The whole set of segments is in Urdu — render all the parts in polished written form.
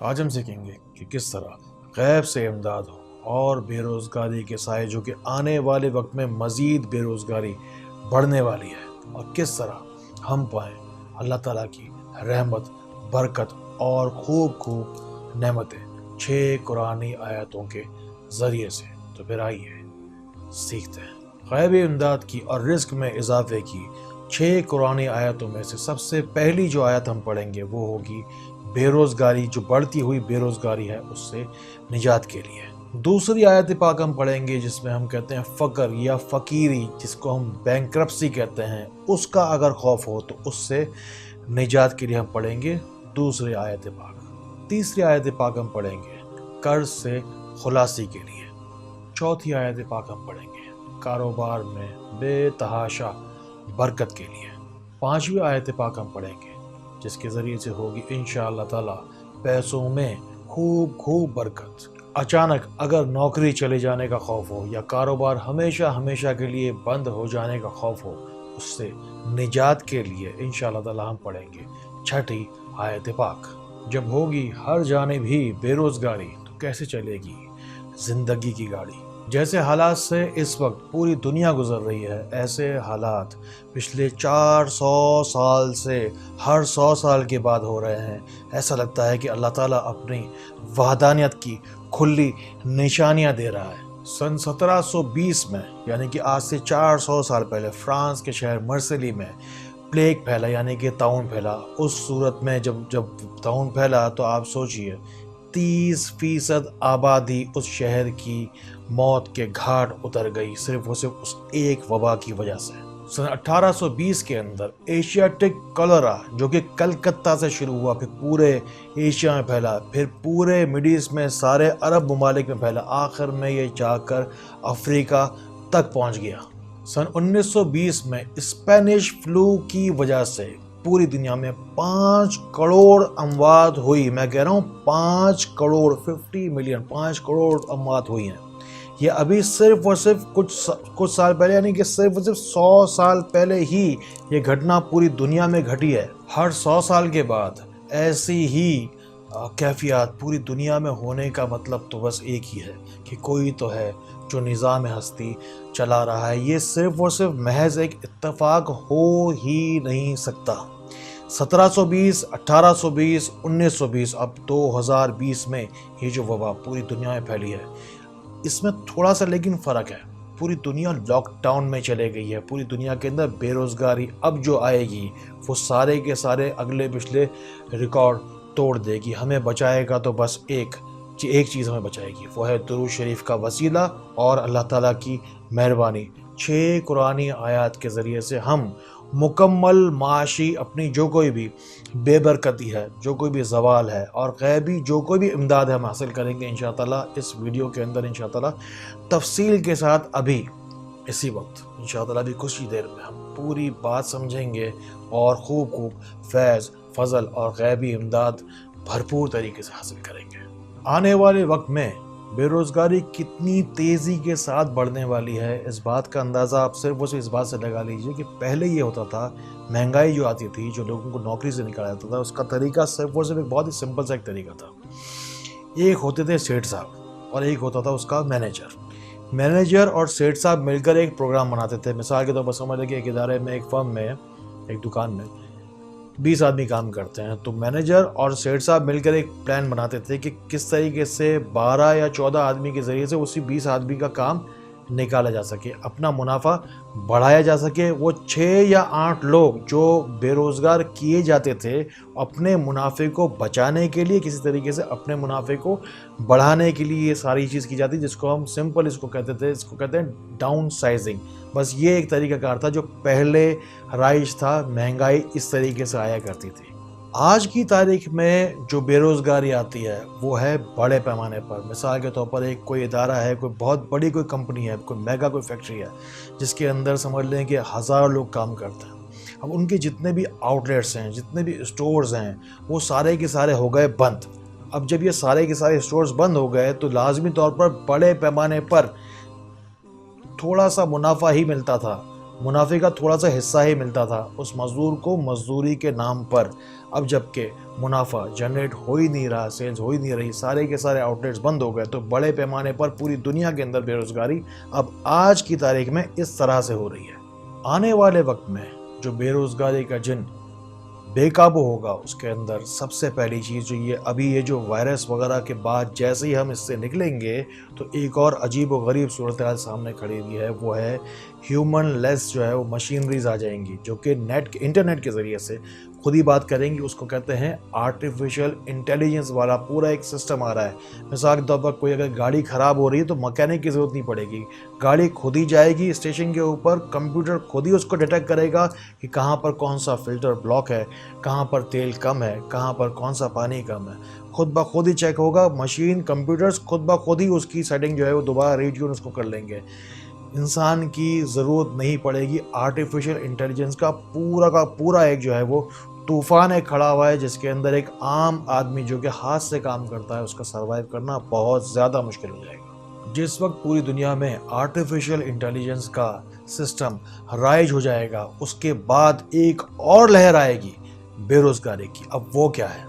آج ہم سیکھیں گے کہ کس طرح غیب سے امداد ہو اور بے روزگاری کے سائے جو کہ آنے والے وقت میں مزید بے روزگاری بڑھنے والی ہے، اور کس طرح ہم پائیں اللہ تعالیٰ کی رحمت، برکت اور خوب خوب نعمتیں 6 قرآنی آیتوں کے ذریعے سے۔ تو پھر آئیے سیکھتے ہیں غیبی امداد کی اور رزق میں اضافے کی 6 قرآنی آیتوں میں سے سب سے پہلی جو آیت ہم پڑھیں گے وہ ہوگی بے روزگاری، جو بڑھتی ہوئی بے روزگاری ہے اس سے نجات کے لیے۔ دوسری آیت پاک ہم پڑھیں گے جس میں ہم کہتے ہیں فقر یا فقیری، جس کو ہم بینکرپسی کہتے ہیں، اس کا اگر خوف ہو تو اس سے نجات کے لیے ہم پڑھیں گے دوسری آیت پاک۔ تیسری آیت پاک ہم پڑھیں گے قرض سے خلاصی کے لیے۔ چوتھی آیت پاک ہم پڑھیں گے کاروبار میں بے تحاشا برکت کے لیے۔ پانچویں آیت پاک ہم پڑھیں گے جس کے ذریعے سے ہوگی انشاءاللہ تعالی پیسوں میں خوب خوب برکت۔ اچانک اگر نوکری چلے جانے کا خوف ہو یا کاروبار ہمیشہ ہمیشہ کے لیے بند ہو جانے کا خوف ہو، اس سے نجات کے لیے انشاءاللہ تعالی ہم پڑھیں گے چھٹی آیت پاک۔ جب ہوگی ہر جانب ہی بے روزگاری تو کیسے چلے گی زندگی کی گاڑی؟ جیسے حالات سے اس وقت پوری دنیا گزر رہی ہے، ایسے حالات پچھلے 400 سال سے ہر 100 سال کے بعد ہو رہے ہیں۔ ایسا لگتا ہے کہ اللہ تعالیٰ اپنی وحدانیت کی کھلی نشانیاں دے رہا ہے۔ سن 1720 میں، یعنی کہ آج سے 400 سال پہلے، فرانس کے شہر مرسیلی میں پلیگ پھیلا، یعنی کہ طاعون پھیلا۔ اس صورت میں جب طاعون پھیلا تو آپ سوچئے 30% آبادی اس شہر کی موت کے گھاٹ اتر گئی، صرف اس ایک وبا کی وجہ سے۔ سن 1820 کے اندر ایشیاٹک کولرا، جو کہ کلکتہ سے شروع ہوا، پھر پورے ایشیا میں پھیلا، پھر پورے مڈل ایسٹ میں، سارے عرب ممالک میں پھیلا، آخر میں یہ جا کر افریقہ تک پہنچ گیا۔ سن 1920 میں اسپینش فلو کی وجہ سے پوری دنیا میں 5 کروڑ اموات ہوئی۔ میں کہہ رہا ہوں 5 کروڑ، 50 ملین، 5 کروڑ اموات ہوئی ہیں۔ یہ ابھی صرف اور صرف کچھ سال پہلے، یعنی کہ صرف اور صرف 100 سال پہلے ہی یہ گھٹنا پوری دنیا میں گھٹی ہے۔ ہر 100 سال کے بعد ایسی ہی کیفیات پوری دنیا میں ہونے کا مطلب تو بس ایک ہی ہے کہ کوئی تو ہے جو نظام ہستی چلا رہا ہے۔ یہ صرف اور صرف محض ایک اتفاق ہو ہی نہیں سکتا۔ 1720، 1820، 1920، اب 2020 میں یہ جو وبا پوری دنیا میں پھیلی ہے، اس میں تھوڑا سا لیکن فرق ہے۔ پوری دنیا لاک ڈاؤن میں چلے گئی ہے، پوری دنیا کے اندر بے روزگاری اب جو آئے گی وہ سارے کے سارے اگلے پچھلے ریکارڈ توڑ دے گی۔ ہمیں بچائے گا تو بس ایک چیز ہمیں بچائے گی، وہ ہے درود شریف کا وسیلہ اور اللہ تعالیٰ کی مہربانی۔ 6 قرآنی آیات کے ذریعے سے ہم مکمل معاشی اپنی جو کوئی بھی بے برکتی ہے، جو کوئی بھی زوال ہے، اور غیبی جو کوئی بھی امداد ہم حاصل کریں گے انشاءاللہ اس ویڈیو کے اندر انشاءاللہ تفصیل کے ساتھ۔ ابھی اسی وقت انشاءاللہ بھی کچھ ہی دیر میں ہم پوری بات سمجھیں گے اور خوب فیض، فضل اور غیبی امداد بھرپور طریقے سے حاصل کریں گے۔ آنے والے وقت میں بے روزگاری کتنی تیزی کے ساتھ بڑھنے والی ہے، اس بات کا اندازہ آپ صرف اس بات سے لگا لیجئے کہ پہلے یہ ہوتا تھا، مہنگائی جو آتی تھی، جو لوگوں کو نوکری سے نکالا جاتا تھا، اس کا طریقہ صرف اور صرف ایک بہت ہی سمپل سا ایک طریقہ تھا۔ ایک ہوتے تھے سیٹھ صاحب اور ایک ہوتا تھا اس کا مینیجر اور سیٹھ صاحب مل کر ایک پروگرام بناتے تھے۔ مثال کے طور پر سمجھ لیں کہ ایک ادارے میں، ایک فرم میں، ایک دکان میں 20 آدمی کام کرتے ہیں، تو مینیجر اور سیٹھ صاحب مل کر ایک پلان بناتے تھے کہ کس طریقے سے 12 یا 14 آدمی کے ذریعے سے اسی 20 آدمی کا کام نکالا جا سکے، اپنا منافع بڑھایا جا سکے۔ وہ 6 یا 8 لوگ جو بے روزگار کیے جاتے تھے، اپنے منافع کو بچانے کے لیے، کسی طریقے سے اپنے منافع کو بڑھانے کے لیے یہ ساری چیز کی جاتی، جس کو ہم سمپل اس کو کہتے ہیں ڈاؤن سائزنگ۔ بس یہ ایک طریقہ کار تھا جو پہلے رائج تھا، مہنگائی اس طریقے سے آیا کرتی تھی۔ آج کی تاریخ میں جو بے روزگاری آتی ہے وہ ہے بڑے پیمانے پر۔ مثال کے طور پر ایک کوئی ادارہ ہے، کوئی بہت بڑی کوئی کمپنی ہے، کوئی میگا کوئی فیکٹری ہے، جس کے اندر سمجھ لیں کہ ہزاروں لوگ کام کرتے ہیں۔ اب ان کے جتنے بھی آؤٹ لیٹس ہیں، جتنے بھی اسٹورز ہیں، وہ سارے کے سارے ہو گئے بند۔ اب جب یہ سارے کے سارے اسٹورز بند ہو گئے تو لازمی طور پر بڑے پیمانے پر تھوڑا سا منافع ہی ملتا تھا، منافع کا تھوڑا سا حصہ ہی ملتا تھا اس مزدور کو مزدوری کے نام پر۔ اب جب کہ منافع جنریٹ ہو ہی نہیں رہا، سیلز ہو ہی نہیں رہی، سارے کے سارے آؤٹ لیٹس بند ہو گئے، تو بڑے پیمانے پر پوری دنیا کے اندر بے روزگاری اب آج کی تاریخ میں اس طرح سے ہو رہی ہے۔ آنے والے وقت میں جو بے روزگاری کا جن بے قابو ہوگا، اس کے اندر سب سے پہلی چیز جو یہ جو وائرس وغیرہ کے بعد جیسے ہی ہم اس سے نکلیں گے تو ایک اور عجیب و غریب صورتحال سامنے کھڑی ہوئی ہے، وہ ہے ہیومن لیس جو ہے وہ مشینریز آ جائیں گی جو کہ انٹرنیٹ کے ذریعے سے خود ہی بات کریں گی۔ اس کو کہتے ہیں آرٹیفیشل انٹیلیجنس والا پورا ایک سسٹم آ رہا ہے۔ مثال کے طور پر کوئی اگر گاڑی خراب ہو رہی ہے تو مکینک کی ضرورت نہیں پڑے گی، گاڑی خود ہی جائے گی اسٹیشن کے اوپر، کمپیوٹر خود ہی اس کو ڈیٹیکٹ کرے گا کہ کہاں پر کون سا فلٹر بلاک ہے، کہاں پر تیل کم ہے، کہاں پر کون سا پانی کم ہے، خود بخود ہی چیک ہوگا۔ مشین کمپیوٹرز خود بخود ہی اس کی سیٹنگ جو ہے وہ دوبارہ ریٹیون اس کو کر لیں گے۔ انسان کی ضرورت نہیں پڑے گی۔ آرٹیفیشل انٹیلیجنس کا پورا ایک جو ہے وہ طوفان ایک کھڑا ہوا ہے، جس کے اندر ایک عام آدمی جو کہ ہاتھ سے کام کرتا ہے اس کا سروائیو کرنا بہت زیادہ مشکل ہو جائے گا۔ جس وقت پوری دنیا میں آرٹیفیشل انٹیلیجنس کا سسٹم رائج ہو جائے گا، اس کے بعد ایک اور لہر آئے گی بے روزگاری کی۔ اب وہ کیا ہے؟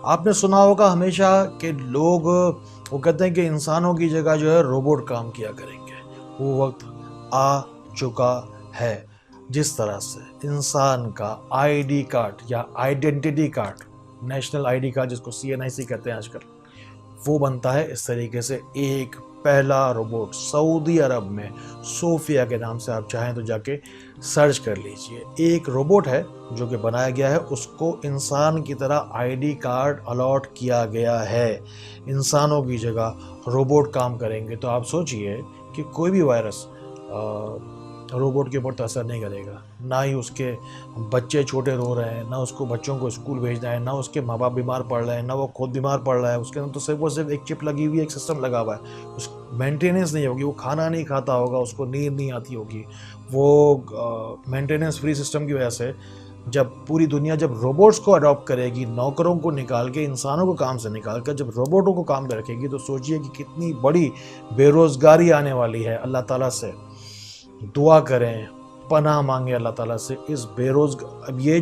آپ نے سنا ہوگا ہمیشہ کہ لوگ وہ کہتے ہیں کہ انسانوں کی جگہ جو ہے روبوٹ کام کیا کریں گے۔ وہ وقت آ چکا ہے جس طرح سے انسان کا آئی ڈی کارڈ یا identity card, national I D card جس کو CNIC کہتے ہیں آج کل، وہ بنتا ہے اس طریقے سے۔ ایک پہلا روبوٹ سعودی عرب میں صوفیہ کے نام سے، آپ چاہیں تو جا کے سرچ کر لیجئے، ایک روبوٹ ہے جو کہ بنایا گیا ہے، اس کو انسان کی طرح آئی ڈی کارڈ الاٹ کیا گیا ہے۔ انسانوں کی جگہ روبوٹ کام کریں گے تو آپ سوچئے کہ کوئی بھی وائرس روبوٹ کے اوپر اثر نہیں کرے گا، نہ ہی اس کے بچے چھوٹے رو رہے ہیں، نہ اس کو بچوں کو اسکول بھیجنا ہے، نہ اس کے ماں باپ بیمار پڑ رہے ہیں، نہ وہ خود بیمار پڑ رہا ہے۔ اس کے اندر تو صرف ایک چپ لگی ہوئی ہے، ایک سسٹم لگا ہوا ہے، اس مینٹیننس نہیں ہوگی، وہ کھانا نہیں کھاتا ہوگا، اس کو نیند نہیں آتی ہوگی۔ وہ مینٹیننس فری سسٹم کی وجہ سے جب پوری دنیا جب روبوٹس کو اڈاپٹ کرے گی، نوکروں کو نکال کے، انسانوں کو کام سے نکال کر جب روبوٹوں کو کام پہ رکھے گی، تو سوچئے کہ کتنی بڑی بے روزگاری آنے والی ہے۔ اللہ تعالیٰ سے دعا کریں، پناہ مانگے اللہ تعالیٰ سے اس اب یہ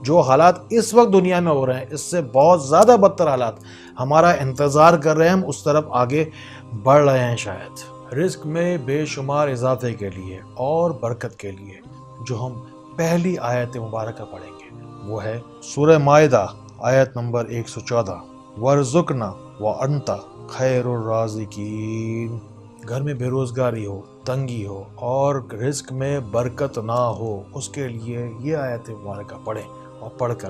جو حالات اس وقت دنیا میں ہو رہے ہیں، اس سے بہت زیادہ بدتر حالات ہمارا انتظار کر رہے ہیں، ہم اس طرف آگے بڑھ رہے ہیں شاید۔ رزق میں بے شمار اضافے کے لیے اور برکت کے لیے جو ہم پہلی آیت مبارکہ پڑھیں گے وہ ہے سورہ مائدہ آیت نمبر 114، وَارْزُقْنَا وَأَنْتَ خَيْرُ الرَّازِقِينَ۔ گھر میں بے روزگاری ہو، تنگی ہو اور رزق میں برکت نہ ہو، اس کے لیے یہ آیت مبارکہ پڑھیں اور پڑھ کر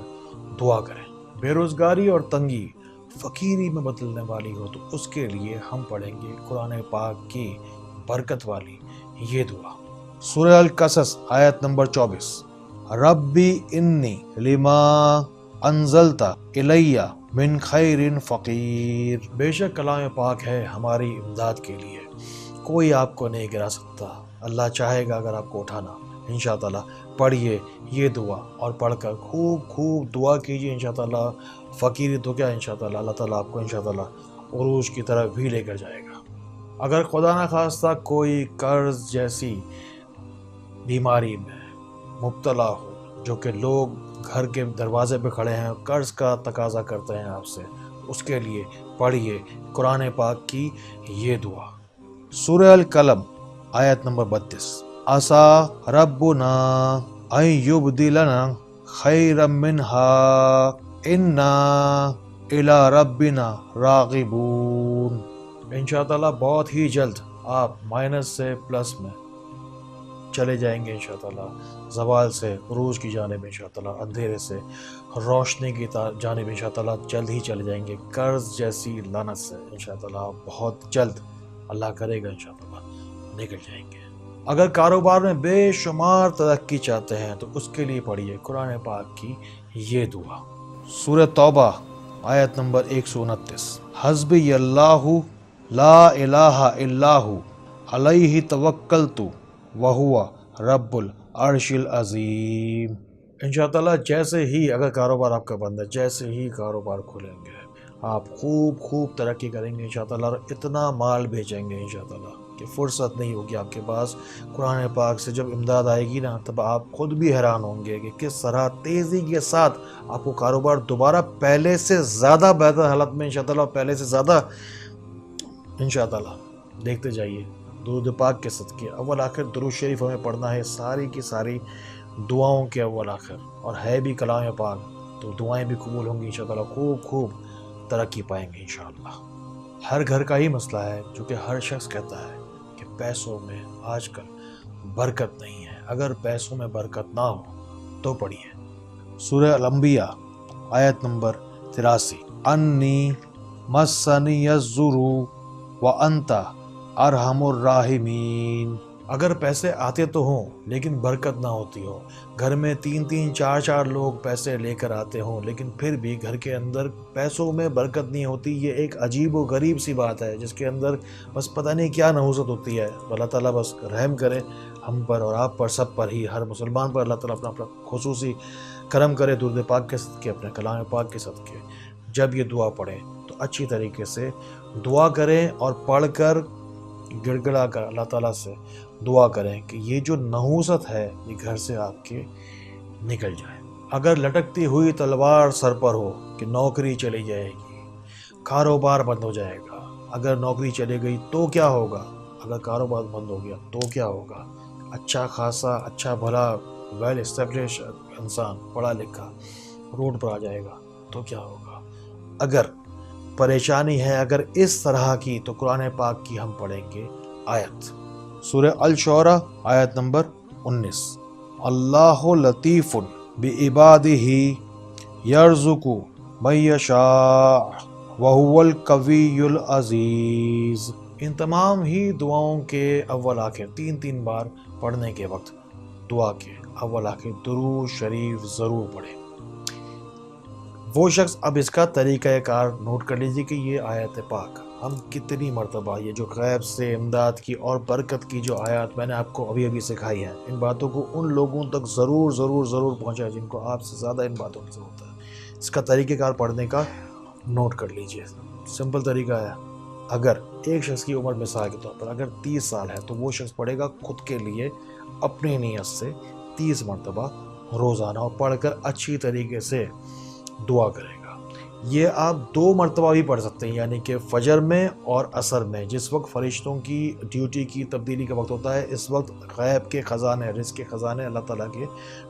دعا کریں۔ بے روزگاری اور تنگی فقیری میں بدلنے والی ہو تو اس کے لیے ہم پڑھیں گے قرآن پاک کی برکت والی یہ دعا۔ سورہ القصص آیت نمبر 24، ربی انی لما انزلت الی من خیر فقیر۔ بے شک کلام پاک ہے ہماری امداد کے لیے، کوئی آپ کو نہیں گرا سکتا، اللہ چاہے گا اگر آپ کو اٹھانا۔ انشاءاللہ پڑھیے یہ دعا اور پڑھ کر خوب دعا کیجیے، انشاءاللہ فقیری تو کیا، انشاءاللہ اللہ تعالیٰ آپ کو انشاءاللہ عروج کی طرف بھی لے کر جائے گا۔ اگر خدا نہ خواستہ کوئی قرض جیسی بیماری میں مبتلا ہو جو کہ لوگ گھر کے دروازے پہ کھڑے ہیں، قرض کا تقاضا کرتے ہیں آپ سے، اس کے لیے پڑھیے قرآن پاک کی یہ دعا۔ سورہ القلم آیت نمبر 32، عَسَىٰ رَبُّنَا أَن يُبْدِلَنَا خَيْرًا مِّنْهَا إِنَّا إِلَىٰ رَبِّنَا رَاغِبُونَ۔ انشاءاللہ بہت ہی جلد آپ مائنس سے پلس میں چلے جائیں گے، انشاءاللہ زوال سے عروج کی جانب، انشاءاللہ اندھیرے سے روشنی کی جانب انشاءاللہ جلد ہی چلے جائیں گے۔ قرض جیسی لعنت سے انشاءاللہ بہت جلد اللہ کرے گا انشاءاللہ نکل جائیں گے۔ اگر کاروبار میں بے شمار ترقی چاہتے ہیں تو اس کے لیے پڑھیے قرآن پاک کی یہ دعا۔ سورہ توبہ آیت نمبر 129، حسبی اللہ لا الہ الا ہو علیہ توکلت وہو رب العرش العظیم۔ انشاءاللہ جیسے ہی اگر کاروبار آپ کا بند ہے، جیسے ہی کاروبار کھلیں گے آپ خوب ترقی کریں گے انشاءاللہ، اور اتنا مال بیچیں گے انشاءاللہ کہ فرصت نہیں ہوگی آپ کے پاس قرآن پاک سے. جب امداد آئے گی نا تب آپ خود بھی حیران ہوں گے کہ کس طرح تیزی کے ساتھ آپ کو کاروبار دوبارہ پہلے سے زیادہ بہتر حالت میں انشاءاللہ پہلے سے زیادہ انشاءاللہ. دیکھتے جائیے درود پاک کے صدقے اول آخر درود شریف ہمیں پڑھنا ہے ساری کی ساری دعاؤں کے اول آخر, اور ہے بھی کلام پاک تو دعائیں بھی قبول ہوں گی انشاءاللہ. خوب ترقی پائیں گے انشاءاللہ. ہر گھر کا ہی مسئلہ ہے جو کہ ہر شخص کہتا ہے کہ پیسوں میں آج کل برکت نہیں ہے. اگر پیسوں میں برکت نہ ہو تو پڑھیے سورہ الانبیاء آیت نمبر 83, انی مسنی الضر وانت ارحم الراحمین. اگر پیسے آتے تو ہوں لیکن برکت نہ ہوتی ہو, گھر میں 3 4 لوگ پیسے لے کر آتے ہوں لیکن پھر بھی گھر کے اندر پیسوں میں برکت نہیں ہوتی, یہ ایک عجیب و غریب سی بات ہے جس کے اندر بس پتہ نہیں کیا نحوست ہوتی ہے. اللہ تعالیٰ بس رحم کرے ہم پر اور آپ پر, سب پر ہی, ہر مسلمان پر اللہ تعالیٰ اپنا خصوصی کرم کرے درود پاک کے صدقے, اپنے کلام پاک کے صدقے. جب یہ دعا پڑھیں تو اچھی طریقے سے دعا کریں اور پڑھ کر گڑ گڑا کر اللہ تعالیٰ سے دعا کریں کہ یہ جو نحوست ہے یہ گھر سے آپ کے نکل جائے. اگر لٹکتی ہوئی تلوار سر پر ہو کہ نوکری چلی جائے گی, کاروبار بند ہو جائے گا, اگر نوکری چلی گئی تو کیا ہوگا, اگر کاروبار بند ہو گیا تو کیا ہوگا, اچھا خاصا اچھا بھلا ویل اسٹیبلش انسان پڑھا لکھا روڈ پر آ جائے گا تو کیا ہوگا. اگر پریشانی ہے اگر اس طرح کی تو قرآن پاک کی ہم پڑھیں گے آیت سورہ الشعراء آیت نمبر 19, اللہ لطیف بعبادہ یرزق من یشاء وہو القوی العزیز. ان تمام ہی دعاؤں کے اول آخر 3 بار پڑھنے کے وقت دعا کے اول آخر درود شریف ضرور پڑھیں. وہ شخص اب اس کا طریقہ کار نوٹ کر لیجیے کہ یہ آیت پاک ہم کتنی مرتبہ, یہ جو غیب سے امداد کی اور برکت کی جو آیات میں نے آپ کو ابھی سکھائی ہیں, ان باتوں کو ان لوگوں تک ضرور پہنچائیں جن کو آپ سے زیادہ ان باتوں کی ضرورت ہے. اس کا طریقہ کار پڑھنے کا نوٹ کر لیجیے. سمپل طریقہ ہے, اگر ایک شخص کی عمر مثال کے طور پر اگر 30 سال ہے تو وہ شخص پڑھے گا خود کے لیے اپنی نیت سے 30 مرتبہ روزانہ, اور پڑھ کر اچھی طریقے سے دعا کرے گا. یہ آپ 2 مرتبہ بھی پڑھ سکتے ہیں, یعنی کہ فجر میں اور عصر میں, جس وقت فرشتوں کی ڈیوٹی کی تبدیلی کا وقت ہوتا ہے. اس وقت غیب کے خزانے, رزق کے خزانے اللہ تعالیٰ کے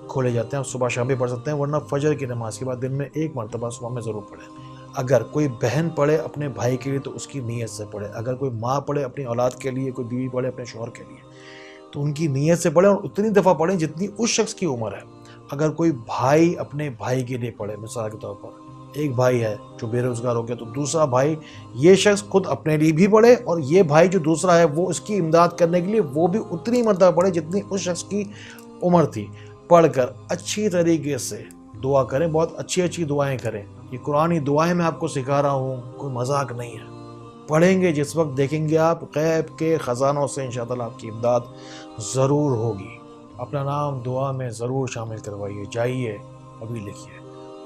کھولے جاتے ہیں. صبح شام بھی پڑھ سکتے ہیں, ورنہ فجر کی نماز کے بعد دن میں 1 مرتبہ صبح میں ضرور پڑھیں. اگر کوئی بہن پڑھے اپنے بھائی کے لیے تو اس کی نیت سے پڑھے. اگر کوئی ماں پڑھے اپنی اولاد کے لیے, کوئی بیوی پڑھے اپنے شوہر کے لیے, تو ان کی نیت سے پڑھیں اور اتنی دفعہ پڑھیں جتنی اس شخص کی عمر ہے. اگر کوئی بھائی اپنے بھائی کے لیے پڑھے, مثال کے طور پر ایک بھائی ہے جو بے روزگار ہو گیا تو دوسرا بھائی, یہ شخص خود اپنے لیے بھی پڑھے اور یہ بھائی جو دوسرا ہے وہ اس کی امداد کرنے کے لیے وہ بھی اتنی مرتبہ پڑھے جتنی اس شخص کی عمر تھی. پڑھ کر اچھی طریقے سے دعا کریں, بہت اچھی دعائیں کریں. یہ قرآنی دعائیں میں آپ کو سکھا رہا ہوں, کوئی مذاق نہیں ہے. پڑھیں گے جس وقت دیکھیں گے آپ غیب کے خزانوں سے انشاءاللہ آپ کی امداد ضرور ہوگی. اپنا نام دعا میں ضرور شامل کروائیے. جائیے ابھی لکھیے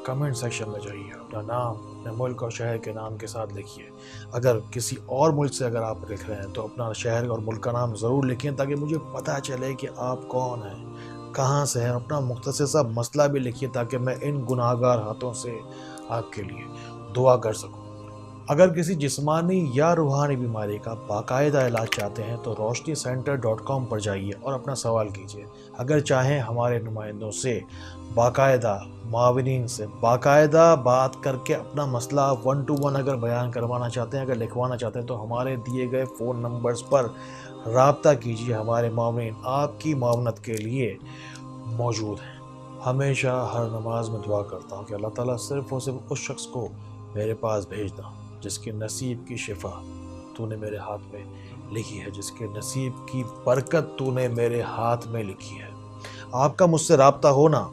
کمنٹ سیکشن میں, جائیے اپنا نام اپنے ملک اور شہر کے نام کے ساتھ لکھیے. اگر کسی اور ملک سے اگر آپ لکھ رہے ہیں تو اپنا شہر اور ملک کا نام ضرور لکھیں تاکہ مجھے پتہ چلے کہ آپ کون ہیں, کہاں سے ہیں. اپنا مختصر سا مسئلہ بھی لکھیے تاکہ میں ان گناہگار ہاتھوں سے آپ کے لیے دعا کر سکوں. اگر کسی جسمانی یا روحانی بیماری کا باقاعدہ علاج چاہتے ہیں تو roshnicenter.com پر جائیے اور اپنا سوال کیجیے. اگر چاہیں ہمارے نمائندوں سے باقاعدہ, معاونین سے باقاعدہ بات کر کے اپنا مسئلہ 1 to 1 اگر بیان کروانا چاہتے ہیں, اگر لکھوانا چاہتے ہیں تو ہمارے دیے گئے فون نمبرز پر رابطہ کیجیے. ہمارے معاونین آپ کی معاونت کے لیے موجود ہیں. ہمیشہ ہر نماز میں دعا کرتا ہوں کہ اللہ تعالیٰ صرف اور صرف اس شخص کو میرے پاس بھیجنا جس کے نصیب کی شفا تو نے میرے ہاتھ میں لکھی ہے, جس کے نصیب کی برکت تو نے میرے ہاتھ میں لکھی ہے. آپ کا مجھ سے رابطہ ہونا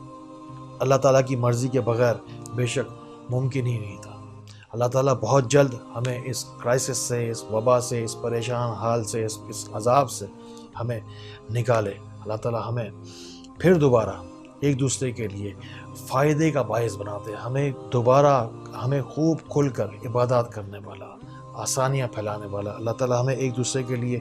اللہ تعالیٰ کی مرضی کے بغیر بے شک ممکن ہی نہیں تھا. اللہ تعالیٰ بہت جلد ہمیں اس کرائسس سے, اس وبا سے, اس پریشان حال سے, اس عذاب سے ہمیں نکالے. اللہ تعالیٰ ہمیں پھر دوبارہ ایک دوسرے کے لیے فائدے کا باعث بناتے ہیں. ہمیں دوبارہ ہمیں خوب کھل کر عبادات کرنے والا, آسانیاں پھیلانے والا اللہ تعالیٰ ہمیں ایک دوسرے کے لیے